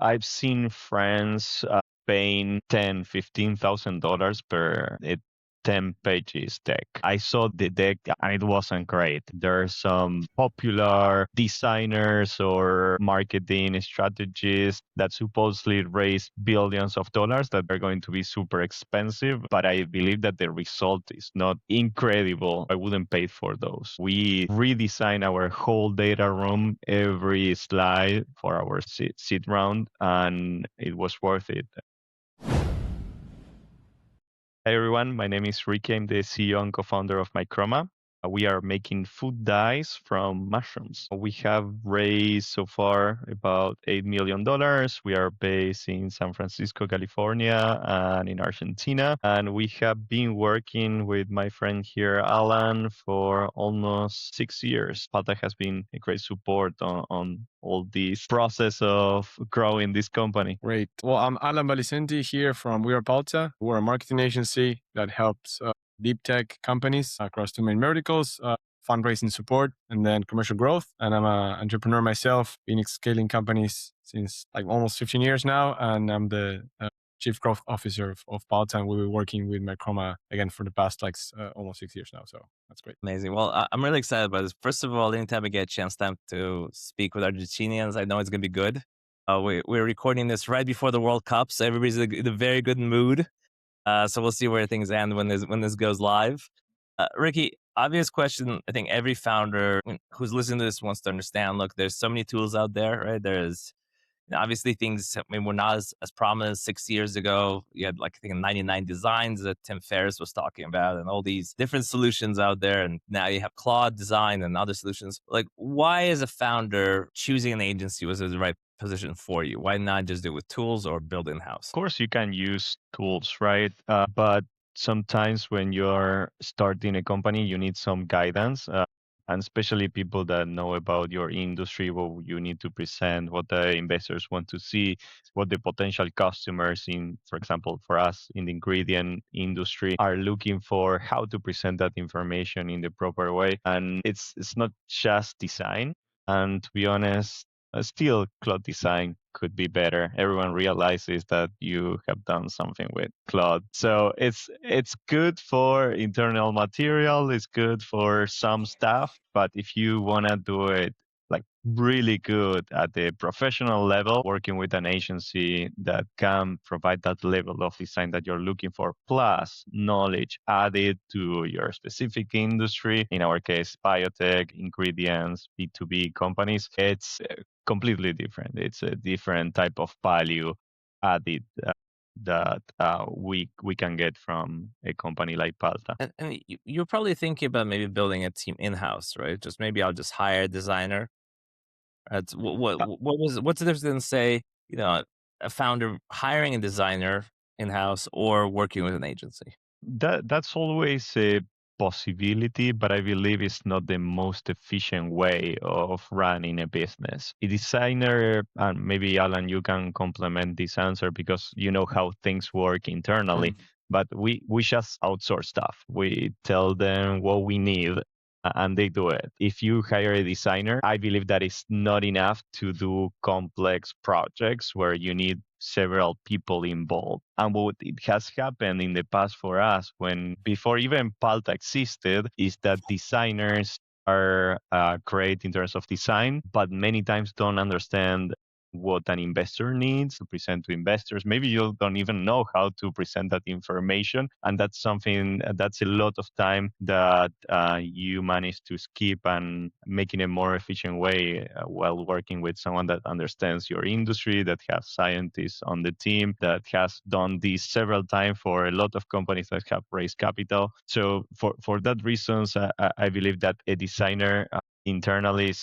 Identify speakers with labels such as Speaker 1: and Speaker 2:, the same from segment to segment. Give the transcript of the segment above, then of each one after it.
Speaker 1: I've seen friends paying $10,000-$15,000 per 10 pages deck. I saw the deck and it wasn't great. There are some popular designers or marketing strategists that supposedly raise billions of dollars that are going to be super expensive, but I believe that the result is not incredible. I wouldn't pay for those. We redesign our whole data room, every slide for our seed round, and it was worth it. Hi everyone, my name is Ricky. I'm the CEO and co-founder of Michroma. We are making food dyes from mushrooms. We have raised so far about $8 million. We are based in San Francisco, California, and in Argentina. And we have been working with my friend here, Alan, for almost 6 years. Palta has been a great support on all this process of growing this company.
Speaker 2: Great. Well, I'm Alan Valicenti here from Are Palta. We're a marketing agency that helps deep tech companies across two main verticals, fundraising support and then commercial growth. And I'm an entrepreneur myself, been scaling companies since like almost 15 years now. And I'm the chief growth officer of Palta. And we've been working with Michroma again for the past almost 6 years now. So that's great.
Speaker 3: Amazing. Well, I'm really excited about this. First of all, anytime I get a chance to speak with Argentinians, I know it's going to be good. We're recording this right before the World Cup, so everybody's in a very good mood. So we'll see where things end when this goes live. Ricky, obvious question. I think every founder who's listening to this wants to understand. Look, there's so many tools out there, right? There's obviously things. I mean, were not as prominent 6 years ago. You had I think 99 Designs that Tim Ferriss was talking about, and all these different solutions out there. And now you have Claude Design and other solutions. Why, as a founder, choosing an agency was the right position for you? Why not just do it with tools or build in-house?
Speaker 1: Of course, you can use tools, right? But sometimes when you're starting a company, you need some guidance, and especially people that know about your industry, what you need to present, what the investors want to see, what the potential customers for example, for us in the ingredient industry are looking for, how to present that information in the proper way. And it's not just design. And to be honest, still Claude design could be better. Everyone realizes that you have done something with Claude. So it's good for internal material, it's good for some stuff, but if you want to do it really good at the professional level, working with an agency that can provide that level of design that you're looking for, plus knowledge added to your specific industry, in our case, biotech, ingredients, B2B companies, it's completely different. It's a different type of value added that we can get from a company like Palta.
Speaker 3: And you're probably thinking about maybe building a team in-house, right? Maybe I'll just hire a designer. What's the difference in, say, a founder hiring a designer in-house or working with an agency?
Speaker 1: That's always a possibility, but I believe it's not the most efficient way of running a business. A designer, and maybe Alan, you can complement this answer because you know how things work internally. But we just outsource stuff. We tell them what we need and they do it. If you hire a designer, I believe that is not enough to do complex projects where you need several people involved. And what it has happened in the past for us, when before even Palta existed, is that designers are great in terms of design, but many times don't understand what an investor needs to present to investors. Maybe you don't even know how to present that information. And that's that's a lot of time that you manage to skip and make in a more efficient way while working with someone that understands your industry, that has scientists on the team, that has done this several times for a lot of companies that have raised capital. So for that reasons, I believe that a designer internally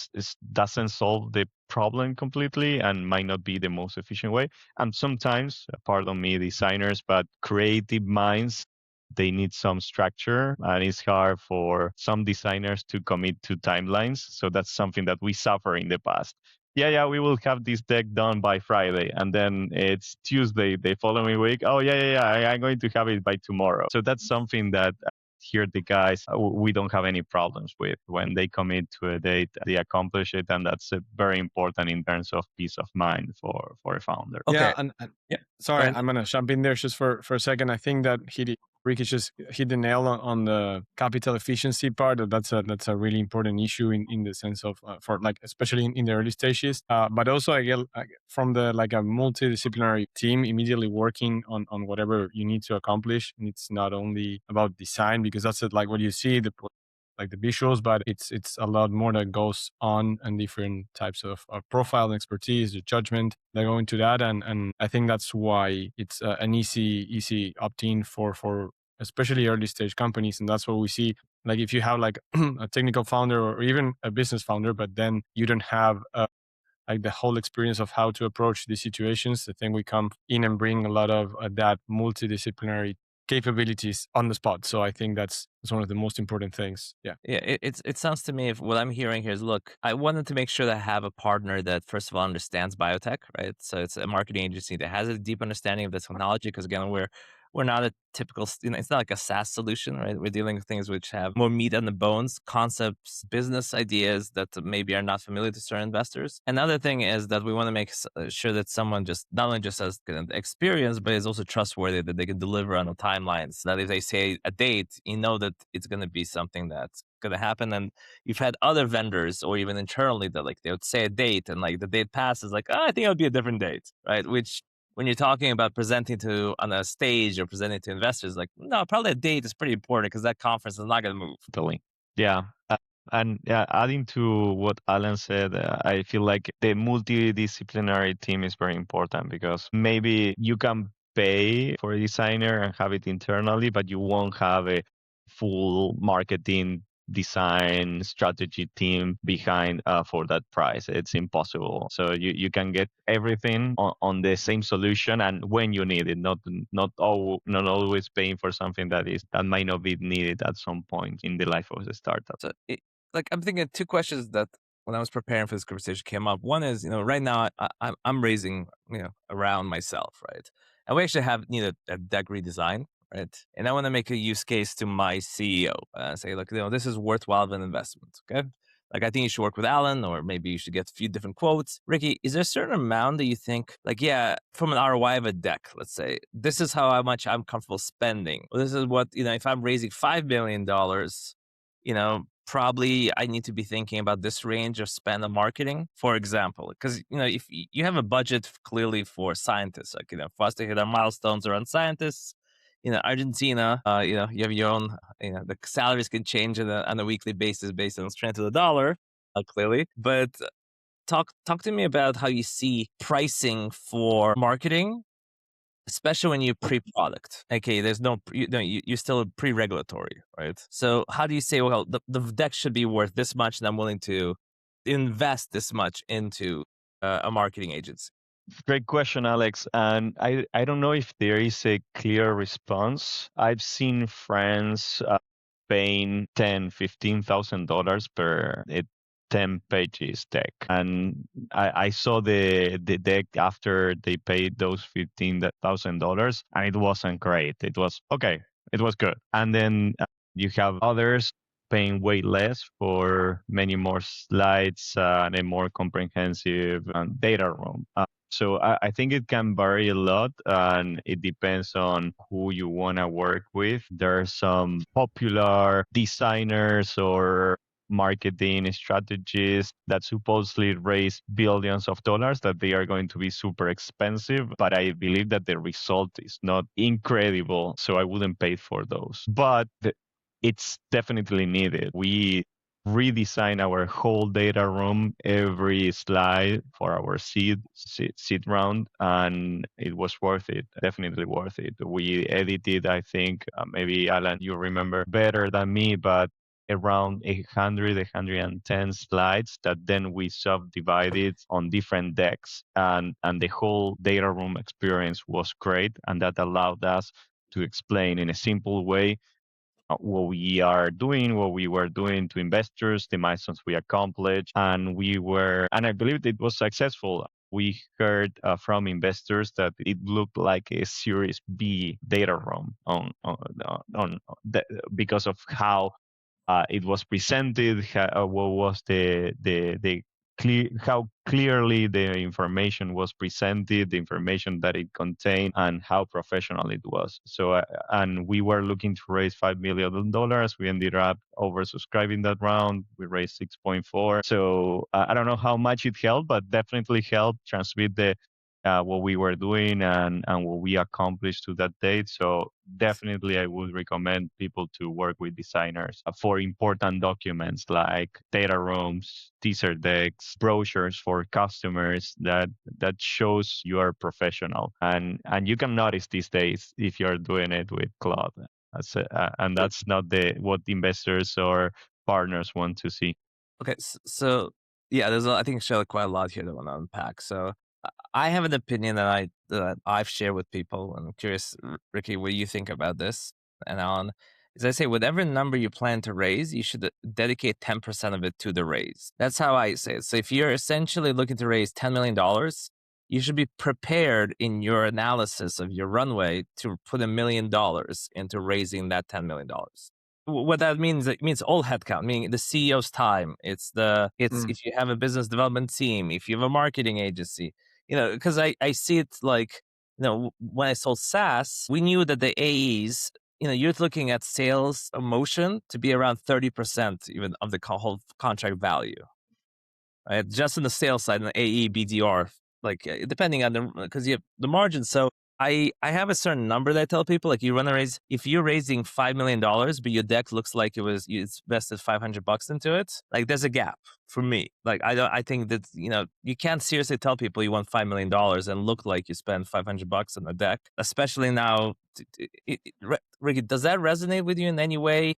Speaker 1: doesn't solve the problem completely and might not be the most efficient way. And sometimes, pardon me, designers, but creative minds, they need some structure, and it's hard for some designers to commit to timelines. So that's something that we suffer in the past. Yeah, we will have this deck done by Friday, and then it's Tuesday the following week. Oh, yeah, I'm going to have it by tomorrow. So that's something that here the guys we don't have any problems with. When they commit to a date, they accomplish it, and that's very important in terms of peace of mind for a founder.
Speaker 3: Okay.
Speaker 2: Yeah, and
Speaker 3: Yeah.
Speaker 2: sorry,
Speaker 3: And-
Speaker 2: I'm gonna jump in there just for a second. I think that Ricky just hit the nail on the capital efficiency part. That's a really important issue in the sense of for like especially in the early stages. But also I get from the like a multidisciplinary team immediately working on whatever you need to accomplish. And it's not only about design, because that's like what you see like the visuals, but it's a lot more that goes on, and different types of profile and expertise, the judgment that go into that, and I think that's why it's an easy opt-in for especially early stage companies. And that's what we see. Like if you have like a technical founder or even a business founder, but then you don't have like the whole experience of how to approach these situations, I think we come in and bring a lot of that multidisciplinary capabilities on the spot. So I think that's one of the most important things. Yeah.
Speaker 3: Yeah, it sounds to me, if what I'm hearing here is, look, I wanted to make sure that I have a partner that first of all understands biotech, right? So it's a marketing agency that has a deep understanding of the technology, because again, we're not a typical, it's not like a SaaS solution, right? We're dealing with things which have more meat on the bones, concepts, business ideas that maybe are not familiar to certain investors. Another thing is that we want to make sure that someone just not only just has kind of experience, but is also trustworthy, that they can deliver on the timelines. So that if they say a date, you know that it's going to be something that's going to happen. And you've had other vendors or even internally that like they would say a date, and like the date passes, like, oh, I think it would be a different date, right? Which when you're talking about presenting to on a stage or presenting to investors, like, no, probably a date is pretty important, because that conference is not going to move.
Speaker 1: Totally. Yeah. And adding to what Alan said, I feel like the multidisciplinary team is very important, because maybe you can pay for a designer and have it internally, but you won't have a full marketing design strategy team behind for that price. It's impossible. So you can get everything on the same solution and when you need it, not always paying for something that might not be needed at some point in the life of the startup.
Speaker 3: So like I'm thinking two questions that when I was preparing for this conversation came up. One is, right now I'm raising, around myself, right? And we actually need a deck redesign, right? And I want to make a use case to my CEO and say, look, this is worthwhile of an investment, okay? Like, I think you should work with Alan, or maybe you should get a few different quotes. Ricky, is there a certain amount that you think, like, yeah, from an ROI of a deck, let's say, this is how much I'm comfortable spending. Or this is what, if I'm raising $5 million, probably I need to be thinking about this range of spend on marketing, for example. Because, if you have a budget clearly for scientists, like, for us to hit our milestones around scientists, Argentina, you have your own, the salaries can change on a weekly basis based on the strength of the dollar, clearly. But talk to me about how you see pricing for marketing, especially when you pre-product. Okay, there's you're still pre-regulatory, right? So how do you say, well, the deck should be worth this much, and I'm willing to invest this much into a marketing agency?
Speaker 1: Great question, Alex. And I don't know if there is a clear response. I've seen friends paying $10,000-$15,000 per 10 pages deck. And I saw the deck after they paid those $15,000, and it wasn't great. It was okay. It was good. And then you have others paying way less for many more slides and a more comprehensive data room. So I think it can vary a lot, and it depends on who you want to work with. There are some popular designers or marketing strategies that supposedly raise billions of dollars, that they are going to be super expensive, but I believe that the result is not incredible, so I wouldn't pay for those. But it's definitely needed. We redesign our whole data room, every slide for our seed round, and it was worth it. Definitely worth it. We edited, I think, maybe Alan, you remember better than me, but around 800, 110 slides that then we subdivided on different decks, and the whole data room experience was great, and that allowed us to explain in a simple way what we are doing, what we were doing to investors, the milestones we accomplished, and I believe it was successful. we heard from investors that it looked like a Series B data room because of how it was presented, what was the how clearly the information was presented, the information that it contained, and how professional it was. So, and we were looking to raise $5 million. We ended up oversubscribing that round. We raised 6.4. So I don't know how much it helped, but definitely helped transmit the what we were doing and what we accomplished to that date. So definitely I would recommend people to work with designers for important documents like data rooms, teaser decks, brochures for customers that shows you are professional. And you can notice these days if you're doing it with Claude. And that's not what investors or partners want to see.
Speaker 3: Okay, so yeah, I think Shelley quite a lot here that I want to unpack. So I have an opinion that I've shared with people, and I'm curious, Ricky, what you think about this, and Alan. Is I say whatever number you plan to raise, you should dedicate 10% of it to the raise. That's how I say it. So if you're essentially looking to raise $10 million, you should be prepared in your analysis of your runway to put $1 million into raising that $10 million. What that means, it means all headcount, meaning the CEO's time. It's if you have a business development team, if you have a marketing agency, because I see it like, when I sold SaaS, we knew that the AEs, you're looking at sales motion to be around 30% even of the whole contract value, right? Just in the sales side, in the AE, BDR, like depending on because you have the margins. So I have a certain number that I tell people, like, you run a raise, if you're raising $5 million, but your deck looks like you invested $500 into it, like there's a gap for me. Like I think that, you can't seriously tell people you want $5 million and look like you spend $500 on a deck, especially now. Ricky, does that resonate with you in any way?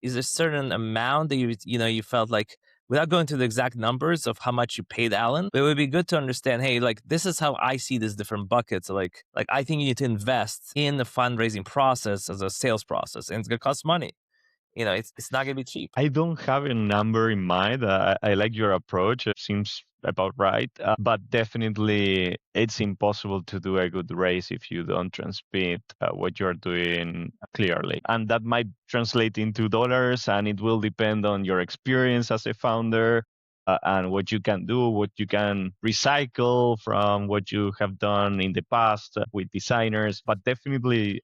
Speaker 3: Is there a certain amount that you felt like, without going to the exact numbers of how much you paid Alan, but it would be good to understand, hey, like, this is how I see these different buckets. Like I think you need to invest in the fundraising process as a sales process, and it's going to cost money. It's not going to be cheap.
Speaker 1: I don't have a number in mind. I like your approach. It seems about right. But definitely, it's impossible to do a good race if you don't transmit what you're doing clearly. And that might translate into dollars, and it will depend on your experience as a founder. And what you can do, what you can recycle from what you have done in the past with designers. But definitely,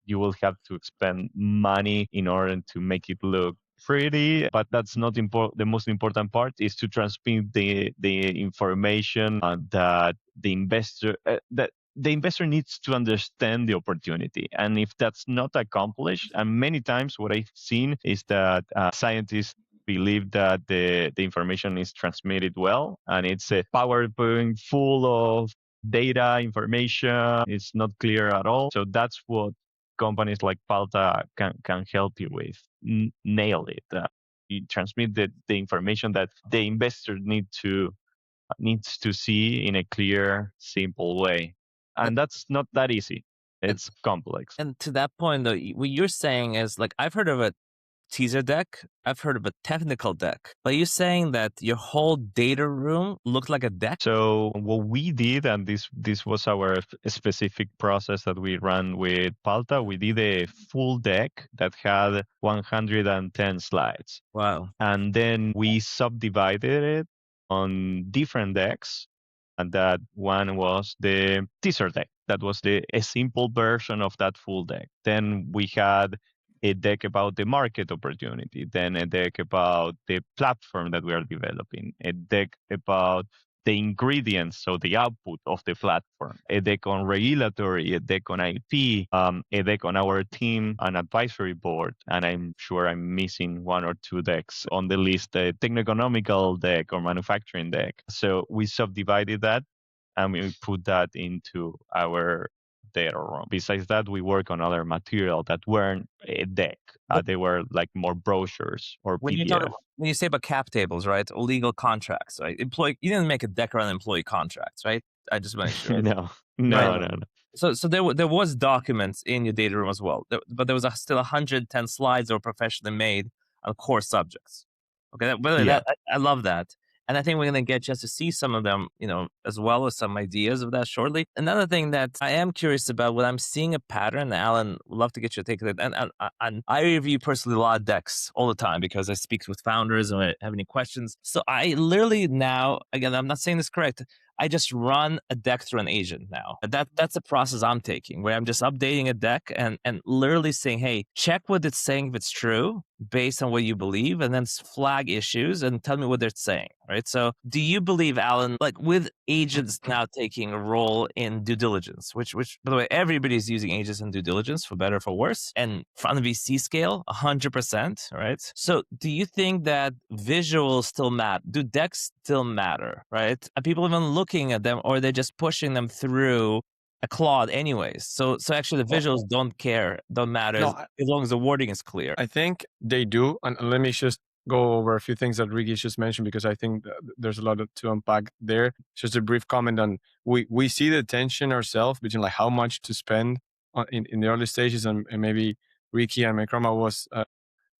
Speaker 1: you will have to spend money in order to make it look pretty, but that's not important. The most important part is to transmit the information that the investor needs to understand the opportunity. And if that's not accomplished, and many times what I've seen is that scientists believe that the information is transmitted well, and it's a PowerPoint full of data information. It's not clear at all. So that's what companies like Palta can help you with. Nail it. You transmit the information that the investor needs to see in a clear, simple way, and that's not that easy. It's complex.
Speaker 3: And to that point, though, what you're saying is, like, I've heard of a teaser deck, I've heard of a technical deck, but you're saying that your whole data room looked like a deck?
Speaker 1: So what we did, and this was our specific process that we ran with Palta, we did a full deck that had 110 slides.
Speaker 3: Wow.
Speaker 1: And then we subdivided it on different decks. And that one was the teaser deck. That was a simple version of that full deck. Then we had a deck about the market opportunity, then a deck about the platform that we are developing, a deck about the ingredients, so the output of the platform, a deck on regulatory, a deck on IP, a deck on our team and advisory board. And I'm sure I'm missing one or two decks on the list, a techno-economical deck or manufacturing deck. So we subdivided that and we put that into our data room. Besides that, we work on other material that weren't a deck. They were like more brochures or PDF.
Speaker 3: When you say about cap tables, right? Or legal contracts, right? You didn't make a deck around employee contracts, right? I just want to make sure.
Speaker 1: No.
Speaker 3: So there was documents in your data room as well, but there was still 110 slides that were professionally made on core subjects. Okay, I love that. And I think we're going to get a chance to see some of them, as well as some ideas of that shortly. Another thing that I am curious about, what I'm seeing a pattern, Alan, would love to get your take on it. And I review personally a lot of decks all the time because I speak with founders and I have any questions. So I literally now, again, I'm not saying this correct, I just run a deck through an agent now. That's a process I'm taking where I'm just updating a deck and literally saying, hey, check what it's saying if it's true based on what you believe, and then flag issues and tell me what they're saying, right? So do you believe, Alan, like with agents now taking a role in due diligence, which by the way, everybody's using agents in due diligence for better or for worse, and on the VC scale, 100%, right? So do you think that visuals still matter? Do decks still matter, right? Are people even looking at them, or are they just pushing them through a Claude anyways? So actually the visuals don't matter as long as the wording is clear.
Speaker 2: I think they do. And let me just go over a few things that Ricky just mentioned, because I think there's a lot to unpack there. Just a brief comment on, we see the tension ourselves between like how much to spend in the early stages, and maybe Ricky and Michroma was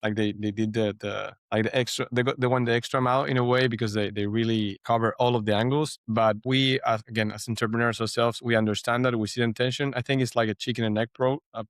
Speaker 2: like they did the extra, they went the extra mile in a way, because they really cover all of the angles. But we, as entrepreneurs ourselves, we understand that, we see the intention. I think it's like a chicken and egg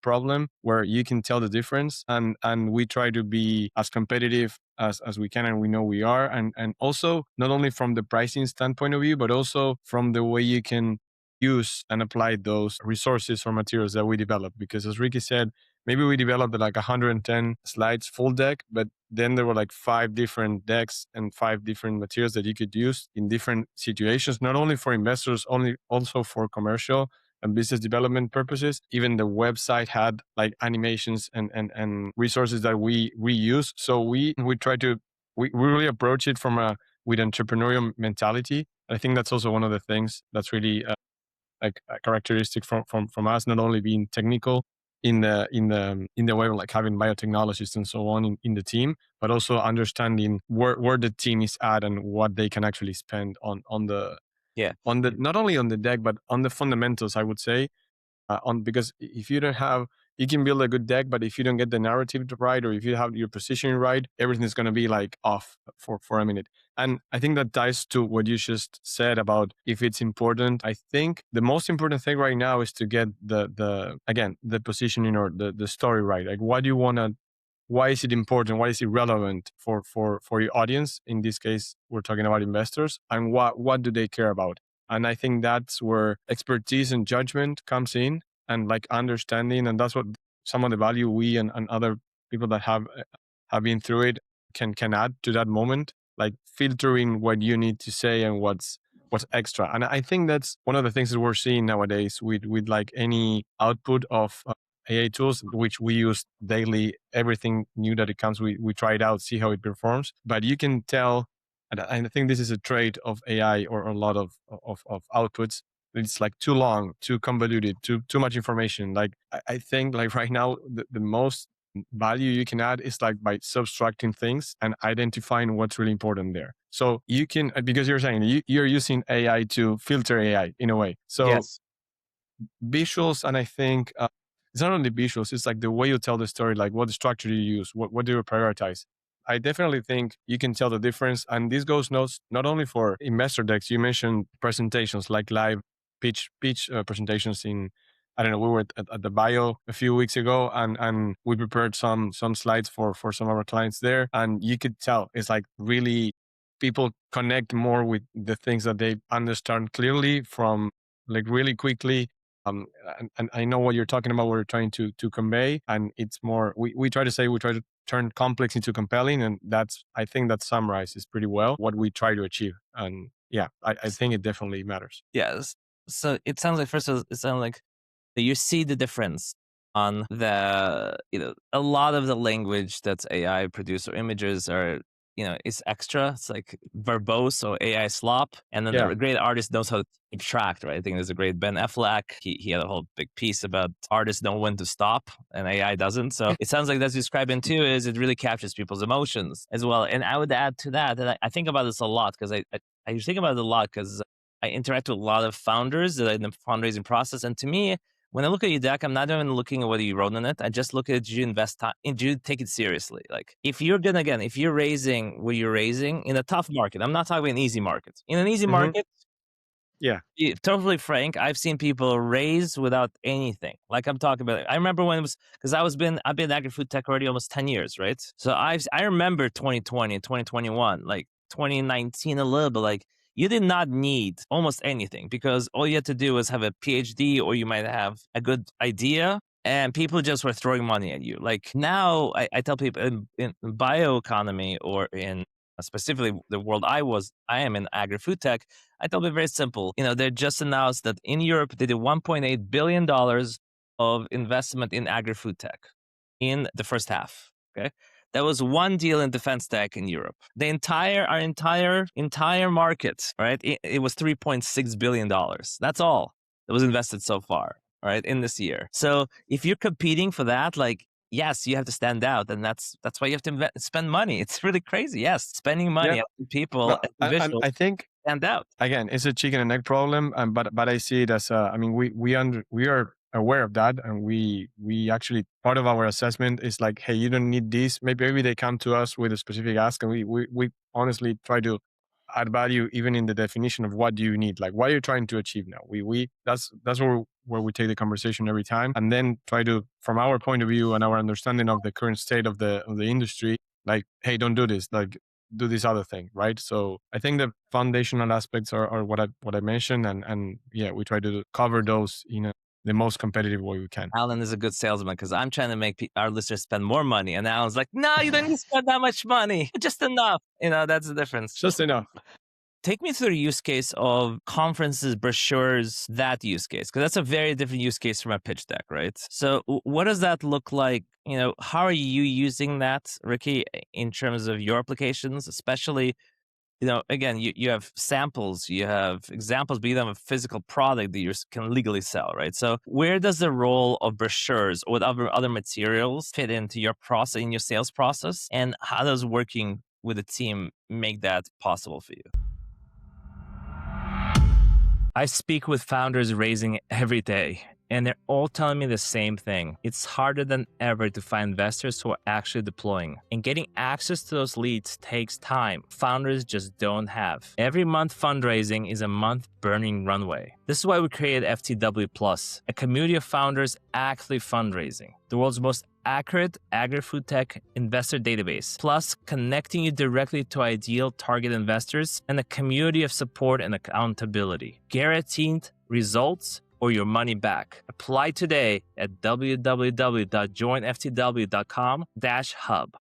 Speaker 2: problem where you can tell the difference, and we try to be as competitive as we can, and we know we are, and also not only from the pricing standpoint of view, but also from the way you can use and apply those resources or materials that we develop. Because as Ricky said, maybe we developed like 110 slides full deck, but then there were like 5 different decks and 5 different materials that you could use in different situations, not only for investors, also for commercial and business development purposes. Even the website had like animations and resources that we reuse. So we try to, we really approach it with entrepreneurial mentality. I think that's also one of the things that's really like a characteristic from us, not only being technical in the way of like having biotechnologists and so on in the team, but also understanding where the team is at and what they can actually spend on the not only on the deck, but on the fundamentals, I would say. Because if you don't have, you can build a good deck, but if you don't get the narrative right, or if you have your positioning right, everything is going to be like off for a minute. And I think that ties to what you just said about if it's important. I think the most important thing right now is to get the positioning or the story right. Like, what do you want to, why is it important? Why is it relevant for your audience? In this case, we're talking about investors, and what do they care about? And I think that's where expertise and judgment comes in, and like understanding. And that's what some of the value we and other people that have been through it can add to that moment, like filtering what you need to say and what's extra. And I think that's one of the things that we're seeing nowadays with like any output of AI tools, which we use daily. Everything new that it comes, we try it out, see how it performs. But you can tell, and I think this is a trait of AI or a lot of outputs. It's like too long, too convoluted, too much information. Like I think like right now, the most value you can add is like by subtracting things and identifying what's really important there. So you can, because you're saying you're using AI to filter AI in a way. So
Speaker 3: yes.
Speaker 2: Visuals, and I think it's not only visuals, it's like the way you tell the story, like what structure do you use, what do you prioritize. I definitely think you can tell the difference. And this goes not only for investor decks. You mentioned presentations, like live pitch presentations in, I don't know, we were at the bio a few weeks ago, and we prepared some slides for some of our clients there. And you could tell it's like really people connect more with the things that they understand clearly from like really quickly. And I know what you're talking about, what you're trying to convey. And it's more, we try to turn complex into compelling. And I think that summarizes pretty well what we try to achieve. And yeah, I think it definitely matters.
Speaker 3: Yes. So it sounds like, first of all, it sounds like you see the difference on the, a lot of the language that's AI produced or images are, it's extra. It's like verbose or AI slop. And then the great artist knows how to abstract, right? I think there's a great Ben Affleck. He had a whole big piece about artists know when to stop and AI doesn't. So it sounds like that's describing too, is it really captures people's emotions as well. And I would add to that I think about this a lot, because I think about it a lot because I interact with a lot of founders that are in the fundraising process. And to me, when I look at your deck, I'm not even looking at what you wrote on it. I just look at, did you invest time? Did you take it seriously? Like if you're raising what you're raising in a tough market, I'm not talking about an easy market. In an easy market,
Speaker 2: Yeah.
Speaker 3: Totally frank, I've seen people raise without anything. Like I'm talking about, I remember when it was, because I've been in agri-food tech already almost 10 years, right? So I remember 2020 and 2021, like 2019 a little bit, like you did not need almost anything because all you had to do was have a PhD or you might have a good idea and people just were throwing money at you. Like now I tell people in bioeconomy or in specifically the world I am in agri-food tech, I tell them very simple. They just announced that in Europe, they did $1.8 billion of investment in agri-food tech in the first half. Okay. That was one deal in defense tech in Europe. Our entire market, right? It was $3.6 billion. That's all that was invested so far, right? In this year. So if you're competing for that, like, yes, you have to stand out, and that's why you have to spend money. It's really crazy. Yes, spending money on people,
Speaker 2: No, and I think
Speaker 3: stand out.
Speaker 2: Again, it's a chicken and egg problem, but I see it as we are aware of that, and we actually part of our assessment is like, hey, you don't need this. Maybe they come to us with a specific ask, and we honestly try to add value even in the definition of what do you need, like what are you trying to achieve now. That's where we take the conversation every time, and then try to, from our point of view and our understanding of the current state of the industry, like, hey, don't do this, like do this other thing, right? So I think the foundational aspects are what I mentioned, and yeah, we try to cover those in the most competitive way we can.
Speaker 3: Alan is a good salesman because I'm trying to make our listeners spend more money, and Alan's like, "No, you don't need to spend that much money, just enough." That's the difference.
Speaker 2: Just enough.
Speaker 3: Take me through the use case of conferences, brochures, that use case, because that's a very different use case from a pitch deck, right? So what does that look like? How are you using that, Ricky, in terms of your applications, especially, again, you have samples, you have examples, but you don't have a physical product that you can legally sell, right? So where does the role of brochures or other materials fit into your process, in your sales process? And how does working with a team make that possible for you? I speak with founders raising every day, and they're all telling me the same thing. It's harder than ever to find investors who are actually deploying. And getting access to those leads takes time founders just don't have. Every month fundraising is a month burning runway. This is why we created FTW Plus, a community of founders actively fundraising. The world's most accurate agri-food tech investor database, plus connecting you directly to ideal target investors and a community of support and accountability. Guaranteed results or your money back. Apply today at www.joinftw.com/hub.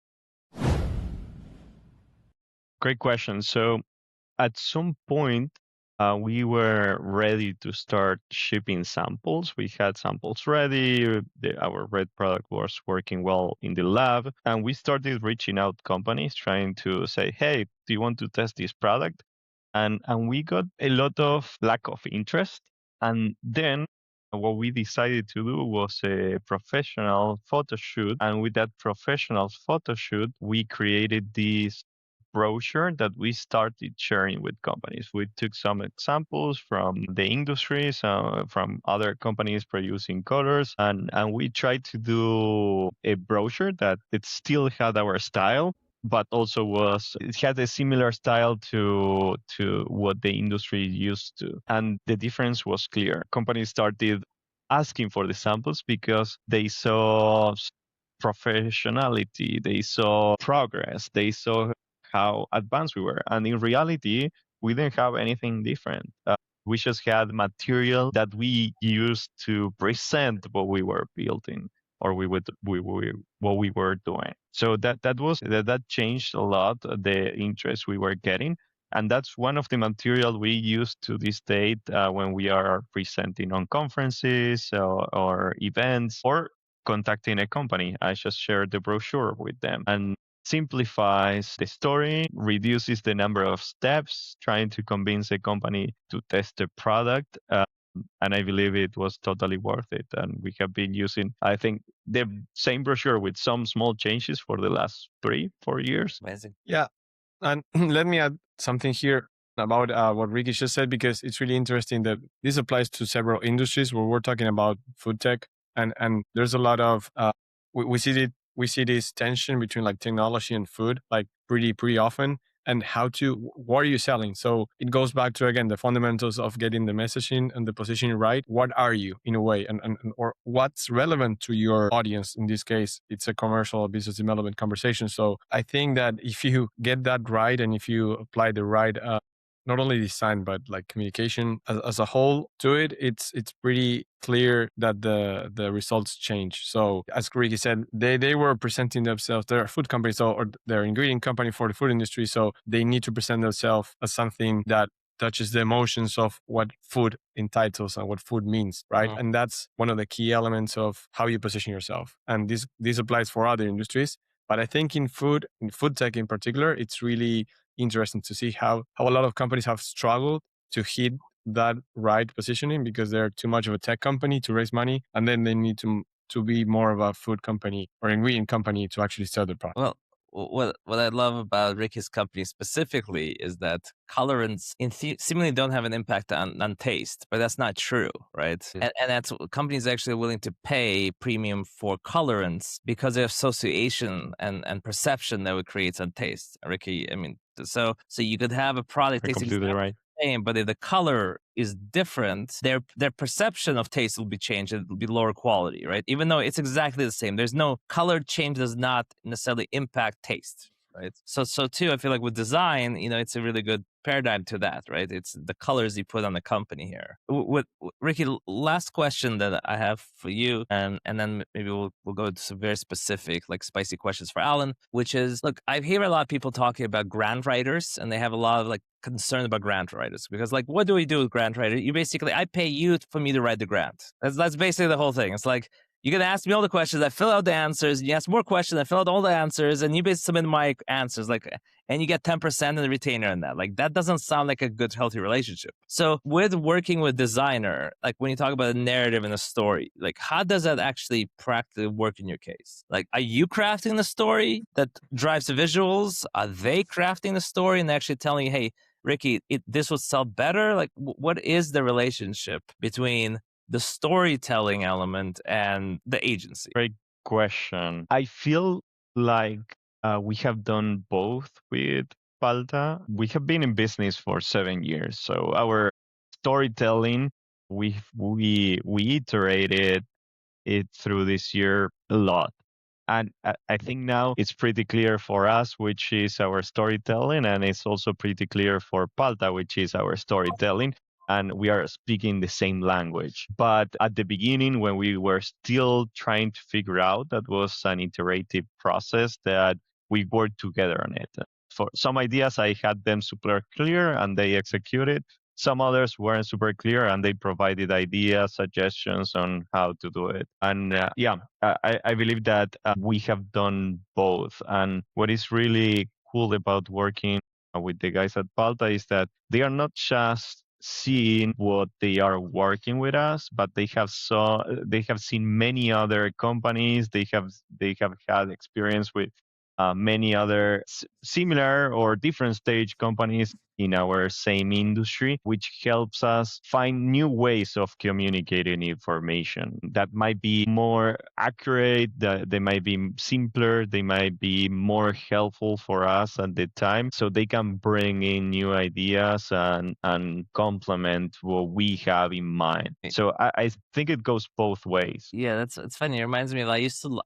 Speaker 1: Great question. So at some point, we were ready to start shipping samples. We had samples ready. Our red product was working well in the lab. And we started reaching out companies trying to say, hey, do you want to test this product? And we got a lot of lack of interest. And then what we decided to do was a professional photo shoot. And with that professional photo shoot, we created this brochure that we started sharing with companies. We took some examples from the industry, from other companies producing colors, and we tried to do a brochure that it still had our style, but also it had a similar style to what the industry used to. And the difference was clear. Companies started asking for the samples because they saw professionality, they saw progress, they saw how advanced we were. And in reality, we didn't have anything different. We just had material that we used to present what we were building or what we were doing. So that changed a lot the interest we were getting. And that's one of the material we use to this date when we are presenting on conferences or events or contacting a company. I just shared the brochure with them and simplifies the story, reduces the number of steps trying to convince a company to test the product. And I believe it was totally worth it. And we have been using, I think, the same brochure with some small changes for the last 3-4 years.
Speaker 3: Amazing.
Speaker 2: Yeah. And let me add something here. about what Ricky just said, because it's really interesting that this applies to several industries where we're talking about food tech, and there's a lot of we see this tension between like technology and food like pretty often, and what are you selling? So it goes back to, again, the fundamentals of getting the messaging and the positioning right. What are you, in a way, and or what's relevant to your audience? In this case, it's a commercial business development conversation. So I think that if you get that right, and if you apply the right not only design but like communication as a whole to it, it's pretty clear that the results change. So as Ricky said, they were presenting themselves, they're a food company, so, or they're an ingredient company for the food industry, so they need to present themselves as something that touches the emotions of what food entitles and what food means, right? And that's one of the key elements of how you position yourself. And this applies for other industries, but I think in food tech in particular, it's really interesting to see how a lot of companies have struggled to hit that right positioning, because they're too much of a tech company to raise money, and then they need to be more of a food company or ingredient company to actually sell their product.
Speaker 3: Well, what I love about Ricky's company specifically is that colorants seemingly don't have an impact on taste, but that's not true, right? And that's companies actually willing to pay premium for colorants because of association and perception that it creates on taste. Ricky, I mean, so you could have a product tasting
Speaker 1: Completely right.
Speaker 3: same, but if the color is different, their perception of taste will be changed. It will be lower quality, right? Even though it's exactly the same. There's no color change does not necessarily impact taste, right? So too, I feel like with design, it's a really good paradigm to that, right? It's the colors you put on the company here. With Ricky, last question that I have for you, and then maybe we'll go to some very specific, like spicy questions for Alan, which is, look, I hear a lot of people talking about grant writers, and they have a lot of like concern about grant writers, because like, what do we do with grant writer? You basically, I pay you for me to write the grant. That's basically the whole thing. It's like, you're going to ask me all the questions, I fill out the answers, and you ask more questions, I fill out all the answers, and you basically submit my answers, like, and you get 10% in the retainer in that. Like, that doesn't sound like a good, healthy relationship. So with working with designer, like when you talk about a narrative and a story, like how does that actually practically work in your case? Like, are you crafting the story that drives the visuals? Are they crafting the story and actually telling you, hey, Ricky, this would sell better? Like, what is the relationship between the storytelling element and the agency?
Speaker 1: Great question. I feel like we have done both with Palta. We have been in business for 7 years, so our storytelling, we iterated it through this year a lot. And I think now it's pretty clear for us, which is our storytelling, and it's also pretty clear for Palta, which is our storytelling. And we are speaking the same language. But at the beginning, when we were still trying to figure out, that was an iterative process that we worked together on it. For some ideas, I had them super clear and they executed. Some others weren't super clear and they provided ideas, suggestions on how to do it. And I believe that we have done both. And what is really cool about working with the guys at Palta is that they are not just seeing what they are working with us, but they have seen many other companies. They have had experience with many other similar or different stage companies in our same industry, which helps us find new ways of communicating information that might be more accurate, that they might be simpler, they might be more helpful for us at the time, so they can bring in new ideas and complement what we have in mind. So I think it goes both ways.
Speaker 3: Yeah, it's funny. It reminds me of I used to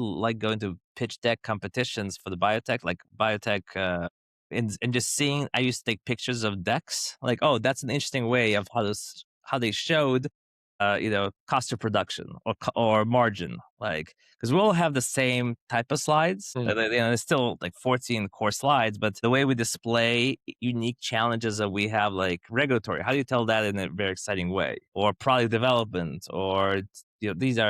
Speaker 3: like going to pitch deck competitions for the biotech, and just seeing. I used to take pictures of decks. Like, oh, that's an interesting way of how they showed, cost of production or margin, like, because we all have the same type of slides. It's still like 14 core slides, but the way we display unique challenges that we have, like regulatory, how do you tell that in a very exciting way, or product development, or these.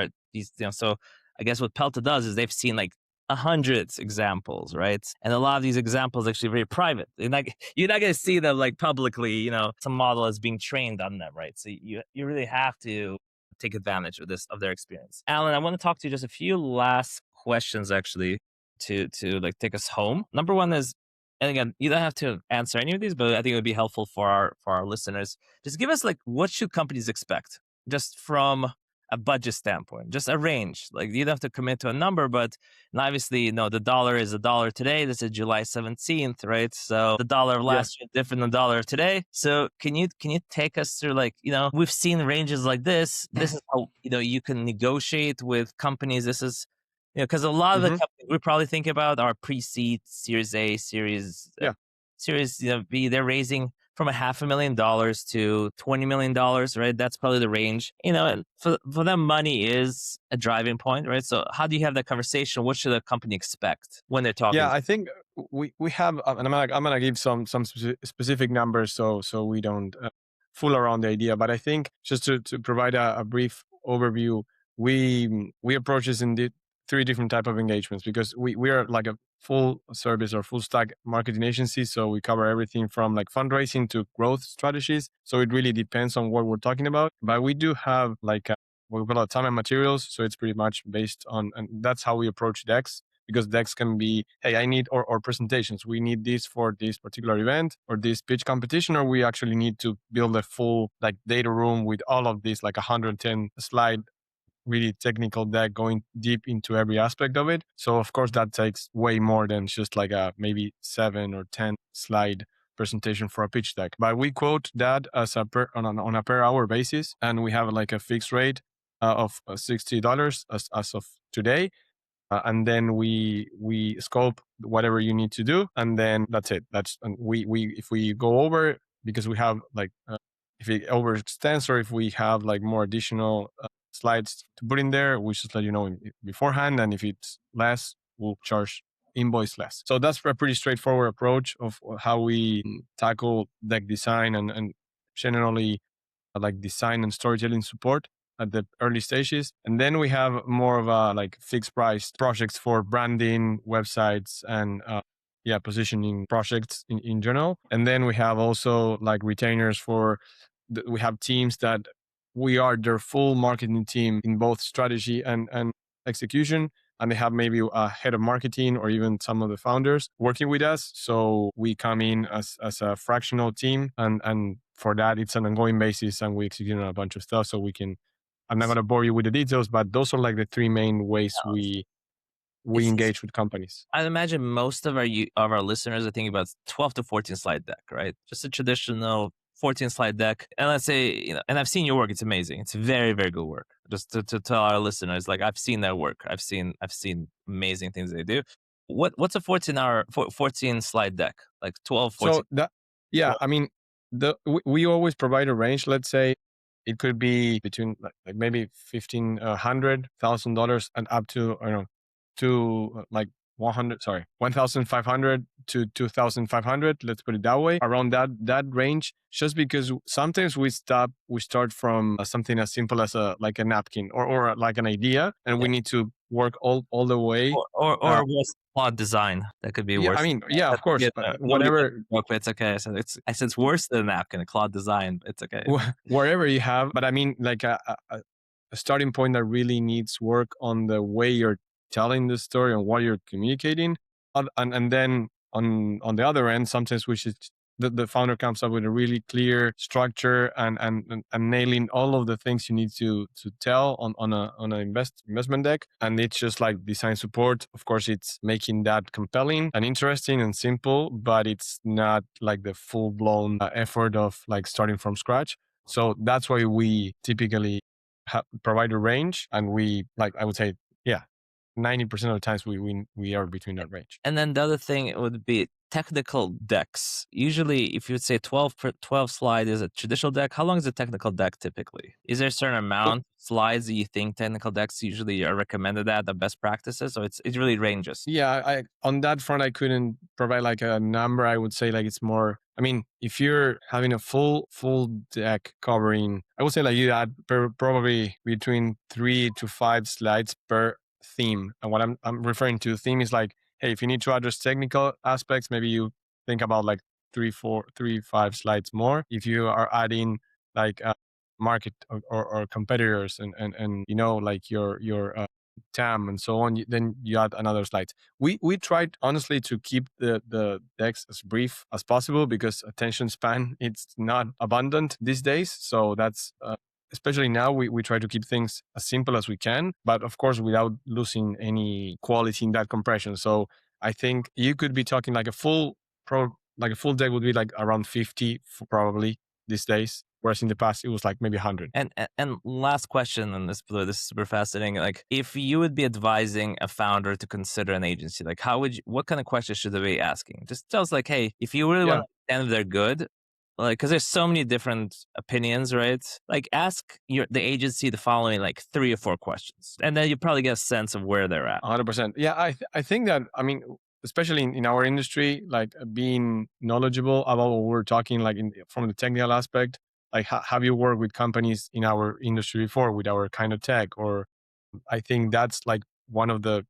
Speaker 3: So I guess what Pelta does is they've seen like 100 examples, right? And a lot of these examples are actually very private. You're not going to see them like publicly, some model is being trained on them, right? So you really have to take advantage of their experience. Alan, I want to talk to you just a few last questions actually to like take us home. Number one is, And again, you don't have to answer any of these, but I think it would be helpful for our listeners. Just give us like, what should companies expect just from a budget standpoint, just a range. Like you don't have to commit to a number, but obviously, the dollar is a dollar today. This is July 17th, right? So the dollar of last year is different than the dollar of today. So can you take us through like, we've seen ranges like this. This is how, you can negotiate with companies. This is, because a lot of the companies we probably think about are pre-seed, Series A, Series B. They're raising from $500,000 to $20 million, right? That's probably the range. And for them, money is a driving point, right? So how do you have that conversation? What should a company expect when they're talking?
Speaker 2: Yeah, I think we have, and I'm gonna give some specific numbers so we don't fool around the idea. But I think just to provide a brief overview, we approach this in the 3 different type of engagements, because we are like a full service or full stack marketing agency. So we cover everything from like fundraising to growth strategies. So it really depends on what we're talking about. But we do have like we call it time and materials. So it's pretty much based on, and that's how we approach decks. Because decks can be, hey, I need, or presentations. We need this for this particular event or this pitch competition, or we actually need to build a full like data room with all of this, like 110 slide, really technical deck going deep into every aspect of it. So of course that takes way more than just like a maybe 7 or 10 slide presentation for a pitch deck. But we quote that as on a per hour basis, and we have like a fixed rate of $60 as of today. And then we scope whatever you need to do, and then that's it. And we if we go over, because we have like if it overextends, or if we have like more additional slides to put in there, we just let you know beforehand. And if it's less, we'll charge invoice less. So that's a pretty straightforward approach of how we tackle deck design and generally like design and storytelling support at the early stages. And then we have more of a like fixed price projects for branding, websites, and positioning projects in general. And then we have also like retainers for we have teams that we are their full marketing team in both strategy and execution. And they have maybe a head of marketing or even some of the founders working with us. So we come in as a fractional team, and for that it's an ongoing basis, and we execute on a bunch of stuff. So we can, I'm not going to bore you with the details, but those are like the 3 main ways we engage with companies.
Speaker 3: I imagine most of our listeners are thinking about 12 to 14 slide deck, right? Just a traditional 14 slide deck. And let's say, and I've seen your work. It's amazing. It's very, very good work. Just to tell our listeners, like I've seen their work. I've seen amazing things they do. What's a 14 slide deck? Like 12, 14?
Speaker 2: So that, yeah, 12. I mean, we always provide a range. Let's say it could be between like maybe $1,500 and up to, to like 1,500 to 2,500. Let's put it that way, around that range. Just because sometimes we start from something as simple as a napkin or like an idea, and we need to work all the way.
Speaker 3: Or was plot design that could be worse.
Speaker 2: I mean, yeah, of course, whatever.
Speaker 3: It's okay. So it's worse than a napkin, a cloth design. It's okay.
Speaker 2: Wherever you have, but I mean, like a starting point that really needs work on the way you're telling the story and what you're communicating, and then on the other end, sometimes we should. The founder comes up with a really clear structure and nailing all of the things you need to tell on an investment deck. And it's just like design support. Of course, it's making that compelling and interesting and simple, but it's not like the full blown effort of like starting from scratch. So that's why we typically provide a range, and we I would say, 90% of the times we are between that range.
Speaker 3: And then the other thing would be technical decks. Usually, if you would say 12 slide is a traditional deck, how long is a technical deck typically? Is there a certain amount of slides that you think technical decks usually are recommended at the best practices? So it really ranges.
Speaker 2: Yeah, on that front, I couldn't provide like a number. I would say like it's more, I mean, if you're having a full deck covering, I would say like you add probably between 3 to 5 slides per theme. And what I'm referring to theme is like, hey, if you need to address technical aspects, maybe you think about like 5 slides more. If you are adding like market or competitors and like your TAM and so on, then you add another slide. We tried honestly to keep the decks as brief as possible because attention span it's not abundant these days. So that's especially now we try to keep things as simple as we can, but of course without losing any quality in that compression. So I think you could be talking like a full deck would be like around 50 probably these days, whereas in the past it was like maybe 100.
Speaker 3: And last question on this, Blue, this is super fascinating. Like, if you would be advising a founder to consider an agency, like what kind of questions should they be asking? Just tell us, like, hey, if you really want to understand if they're good, like, because there's so many different opinions, right? Like, ask the agency the following like 3 or 4 questions, and then you probably get a sense of where they're at.
Speaker 2: 100%. Yeah, I think that, I mean, especially in our industry, like being knowledgeable about what we're talking, like from the technical aspect, like have you worked with companies in our industry before with our kind of tech? Or I think that's like one of the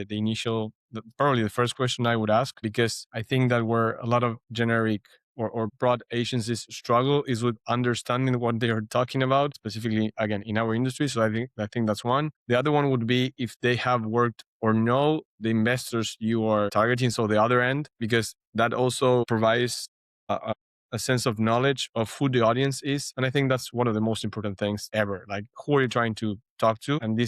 Speaker 2: initial, probably the first question I would ask, because I think that where a lot of generic or broad agencies struggle is with understanding what they are talking about, specifically again in our industry. So I think that's one. The other one would be if they have worked or know the investors you are targeting, so the other end, because that also provides a sense of knowledge of who the audience is. And I think that's one of the most important things ever. Like, who are you trying to talk to? And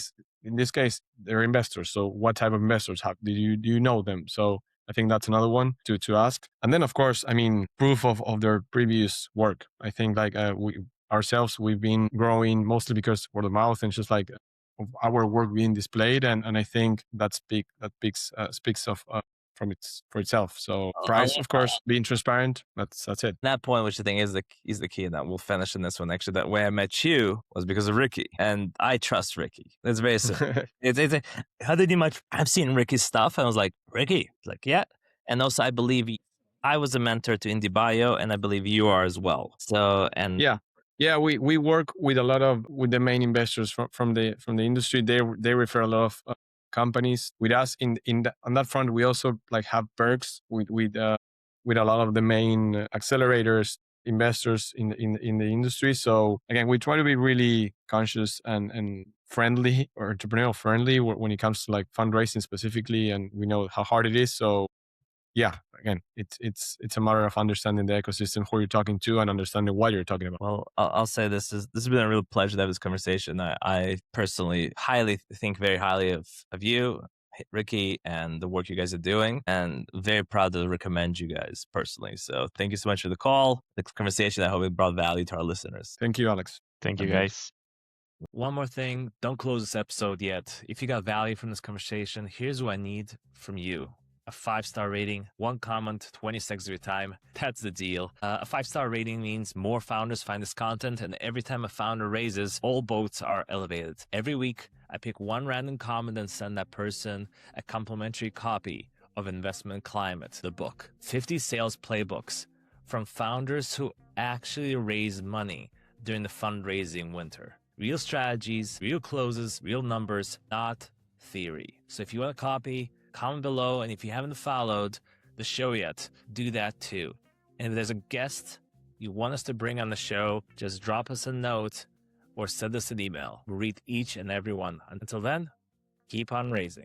Speaker 2: in this case, they're investors. So what type of investors do you know them? So I think that's another one to ask. And then, of course, I mean, proof of their previous work. I think like we've been growing mostly because word of mouth and just like of our work being displayed. And I think that speaks of for itself. So price, of course, being transparent. That's it.
Speaker 3: That point, which I think is the key, and that we'll finish in this one. Actually, that way I met you was because of Ricky, and I trust Ricky. It's very simple. How did you much? I've seen Ricky's stuff, and I was like, Ricky, like, yeah. And also, I believe I was a mentor to Indie Bio, and I believe you are as well. So, and
Speaker 2: yeah, we work with a lot with the main investors from the industry. They refer a lot of companies with us on that front. We also like have perks with a lot of the main accelerators investors in the industry. So again, we try to be really conscious and friendly or entrepreneurial friendly when it comes to like fundraising specifically, and we know how hard it is. So yeah, again, it's a matter of understanding the ecosystem, who you're talking to, and understanding what you're talking about.
Speaker 3: Well, I'll say this has been a real pleasure to have this conversation. I personally think very highly of you, Ricky, and the work you guys are doing, and very proud to recommend you guys personally. So thank you so much for the call, the conversation. I hope it brought value to our listeners.
Speaker 2: Thank you, Alex.
Speaker 1: Thank you, guys.
Speaker 3: One more thing, don't close this episode yet. If you got value from this conversation, here's what I need from you. A 5-star rating, 1 comment, 20 seconds of your time. That's the deal. A 5-star rating means more founders find this content, and every time a founder raises, all boats are elevated. Every week, I pick 1 random comment and send that person a complimentary copy of Investment Climate, the book. 50 sales playbooks from founders who actually raise money during the fundraising winter. Real strategies, real closes, real numbers, not theory. So if you want a copy, comment below, and if you haven't followed the show yet, do that too. And if there's a guest you want us to bring on the show, just drop us a note or send us an email. We'll read each and every one. Until then, keep on raising.